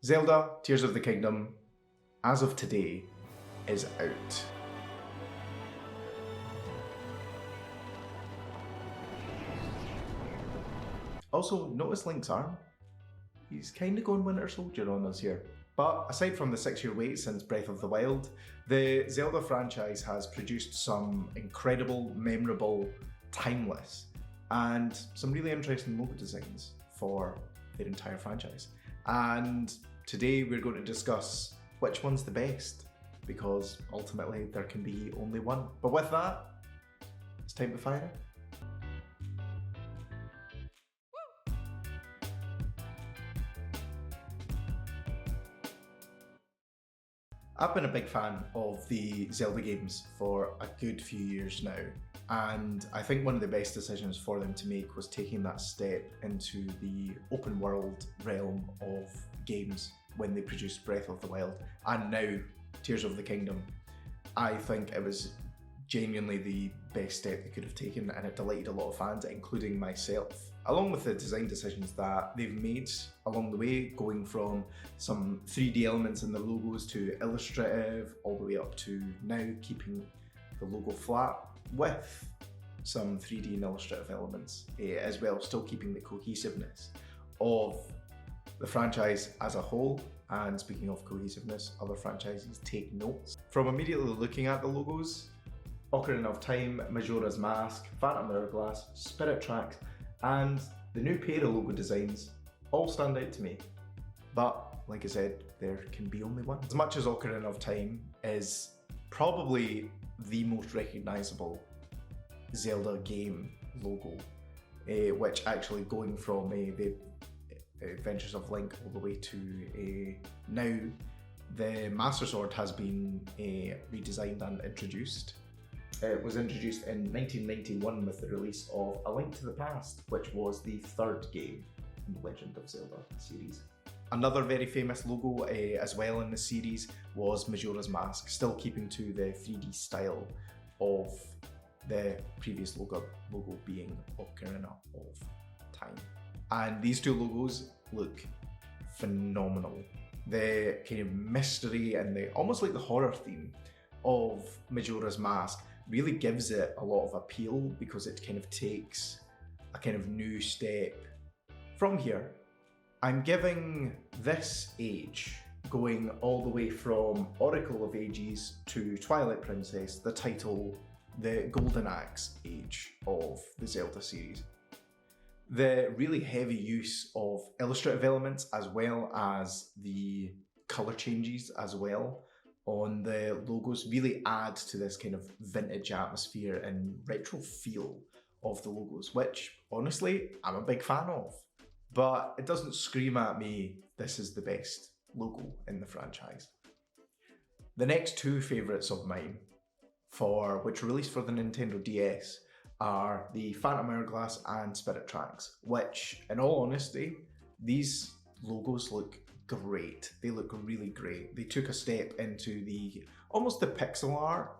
Zelda Tears of the Kingdom, as of today, is out. Also, notice Link's arm. He's kind of going Winter Soldier on us here. But aside from the 6-year wait since Breath of the Wild, the Zelda franchise has produced some incredible, memorable, timeless, and some really interesting logo designs for their entire franchise. And today we're going to discuss which one's the best, because ultimately there can be only one. But with that, it's time to fire it. I've been a big fan of the Zelda games for a good few years now, and I think one of the best decisions for them to make was taking that step into the open world realm of games when they produced Breath of the Wild, and now Tears of the Kingdom. I think it was genuinely the best step they could have taken, and it delighted a lot of fans, including myself. Along with the design decisions that they've made along the way, going from some 3D elements in the logos to illustrative, all the way up to now keeping the logo flat with some 3D and illustrative elements as well, still keeping the cohesiveness of the franchise as a whole. And speaking of cohesiveness, other franchises take notes. From immediately looking at the logos, Ocarina of Time, Majora's Mask, Phantom Hourglass, Spirit Tracks, and the new pair of logo designs all stand out to me. But, like I said, there can be only one. As much as Ocarina of Time is probably the most recognisable Zelda game logo, which actually going from the Adventures of Link all the way to now, the Master Sword has been redesigned and introduced. It was introduced in 1991 with the release of A Link to the Past, which was the third game in the Legend of Zelda series. Another very famous logo as well in the series was Majora's Mask, still keeping to the 3D style of the previous logo being Ocarina of Time. And these two logos look phenomenal. The kind of mystery and the almost like the horror theme of Majora's Mask really gives it a lot of appeal, because it kind of takes a kind of new step. From here, I'm giving this age, going all the way from Oracle of Ages to Twilight Princess, the title, the Golden Axe age of the Zelda series. The really heavy use of illustrative elements as well as the colour changes as well on the logos really add to this kind of vintage atmosphere and retro feel of the logos, which honestly I'm a big fan of. But it doesn't scream at me, this is the best logo in the franchise. The next two favourites of mine, which were released for the Nintendo DS, are the Phantom Hourglass and Spirit Tracks, which, in all honesty, these logos look great. They look really great. They took a step into almost the pixel art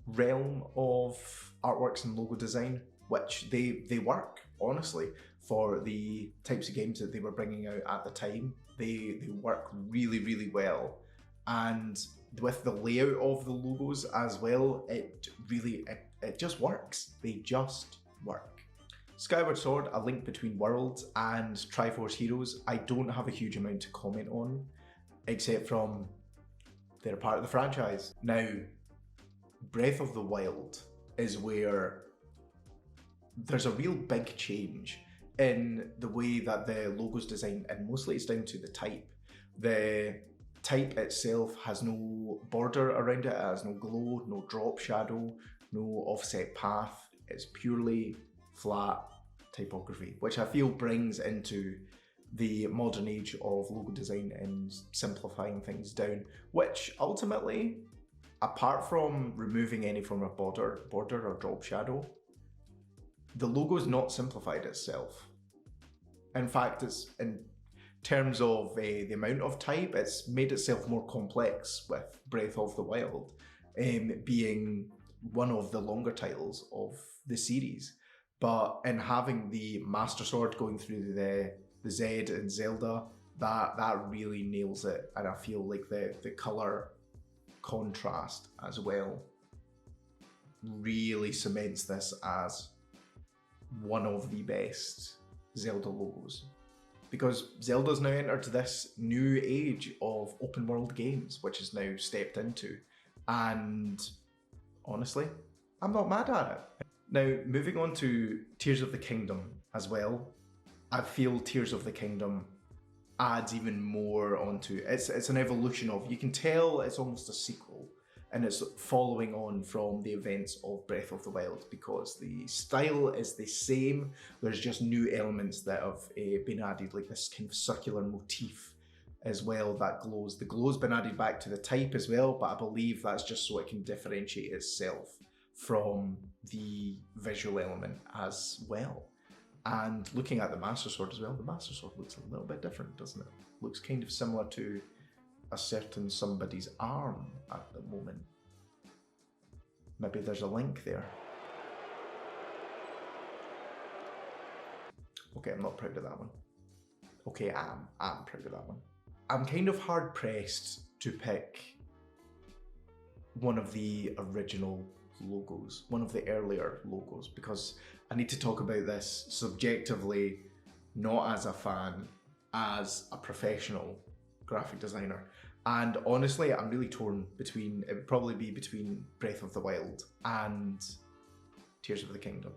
realm of artworks and logo design, which they work, honestly, for the types of games that they were bringing out at the time. They work really, really well. And with the layout of the logos as well, it just works. They just work. Skyward Sword, A Link Between Worlds, and Triforce Heroes, I don't have a huge amount to comment on, except from they're part of the franchise. Now, Breath of the Wild is where there's a real big change in the way that the logo's designed, and mostly it's down to the type. The type itself has no border around it, it has no glow, no drop shadow, no offset path. It's purely flat typography, which I feel brings into the modern age of logo design and simplifying things down, which ultimately, apart from removing any form of border or drop shadow, the logo's not simplified itself. In fact, it's in terms of the amount of type, it's made itself more complex, with Breath of the Wild being one of the longer titles of the series. But in having the Master Sword going through the Z in Zelda, that really nails it, and I feel like the colour contrast as well really cements this as one of the best Zelda logos. Because Zelda's now entered this new age of open world games, which is now stepped into. And honestly, I'm not mad at it. Now, moving on to Tears of the Kingdom as well, I feel Tears of the Kingdom adds even more onto it. It's an evolution of, you can tell it's almost a sequel, and it's following on from the events of Breath of the Wild, because the style is the same. There's just new elements that have been added, like this kind of circular motif as well that glows. The glow's been added back to the type as well, but I believe that's just so it can differentiate itself from the visual element as well. And looking at the Master Sword as well, the Master Sword looks a little bit different, doesn't it? Looks kind of similar to a certain somebody's arm at the moment. Maybe there's a link there. Okay, I'm not proud of that one. Okay, I'm proud of that one. I'm kind of hard pressed to pick one of the original logos, one of the earlier logos, because I need to talk about this subjectively, not as a fan, as a professional graphic designer. And honestly, I'm really torn between, it would probably be between Breath of the Wild and Tears of the Kingdom,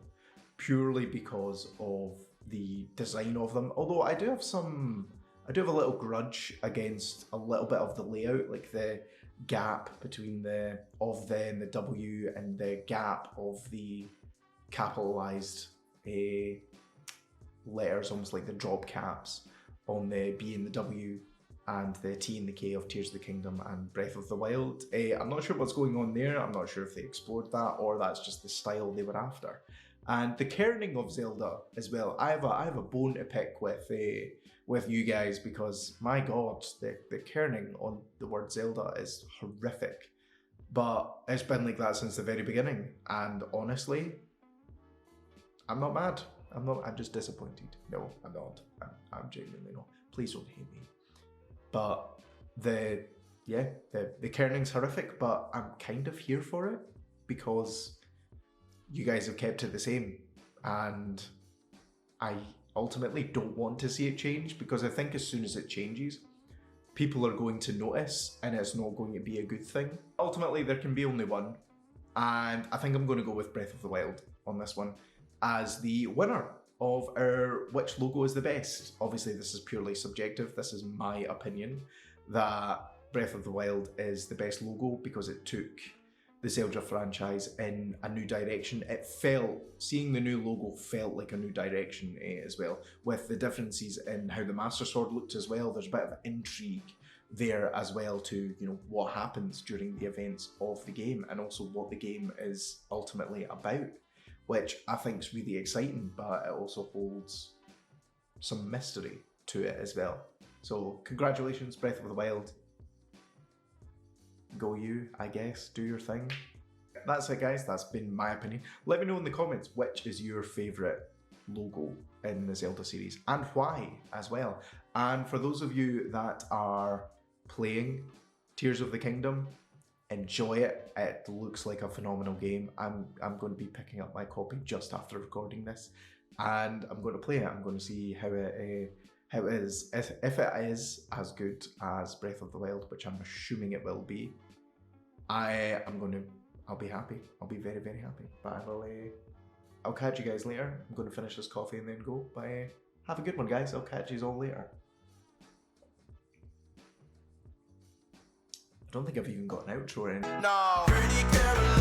purely because of the design of them. Although I do have a little grudge against a little bit of the layout, like the gap between the of the and the W, and the gap of the capitalized letters, almost like the drop caps on the B and the W, and the T and the K of Tears of the Kingdom and Breath of the Wild. I'm not sure what's going on there. I'm not sure if they explored that or that's just the style they were after. And the kerning of Zelda as well. I have a bone to pick with you guys, because my god, the kerning on the word Zelda is horrific. But it's been like that since the very beginning, and honestly, I'm not mad. I'm just disappointed. No, I'm not. I'm genuinely not. Please don't hate me. But the kerning's horrific, but I'm kind of here for it because you guys have kept it the same, and I ultimately don't want to see it change, because I think as soon as it changes, people are going to notice and it's not going to be a good thing. Ultimately, there can be only one, and I think I'm going to go with Breath of the Wild on this one as the winner of our which logo is the best. Obviously, this is purely subjective. This is my opinion that Breath of the Wild is the best logo because it took the Zelda franchise in a new direction. Seeing the new logo felt like a new direction as well, with the differences in how the Master Sword looked as well. There's a bit of intrigue there as well to, what happens during the events of the game, and also what the game is ultimately about, which I think is really exciting, but it also holds some mystery to it as well. So congratulations, Breath of the Wild. Go you, I guess, do your thing. That's it, guys, that's been my opinion. Let me know in the comments which is your favourite logo in the Zelda series and why as well. And for those of you that are playing Tears of the Kingdom, enjoy it. It looks like a phenomenal game. I'm going to be picking up my copy just after recording this, and I'm going to play it. I'm going to see how it is, if it is as good as Breath of the Wild, which I'm assuming it will be. I'll be happy. I'll be very, very happy. But I'll catch you guys later. I'm going to finish this coffee and then go. But have a good one, guys. I'll catch you all later. I don't think I've even got an outro in. No.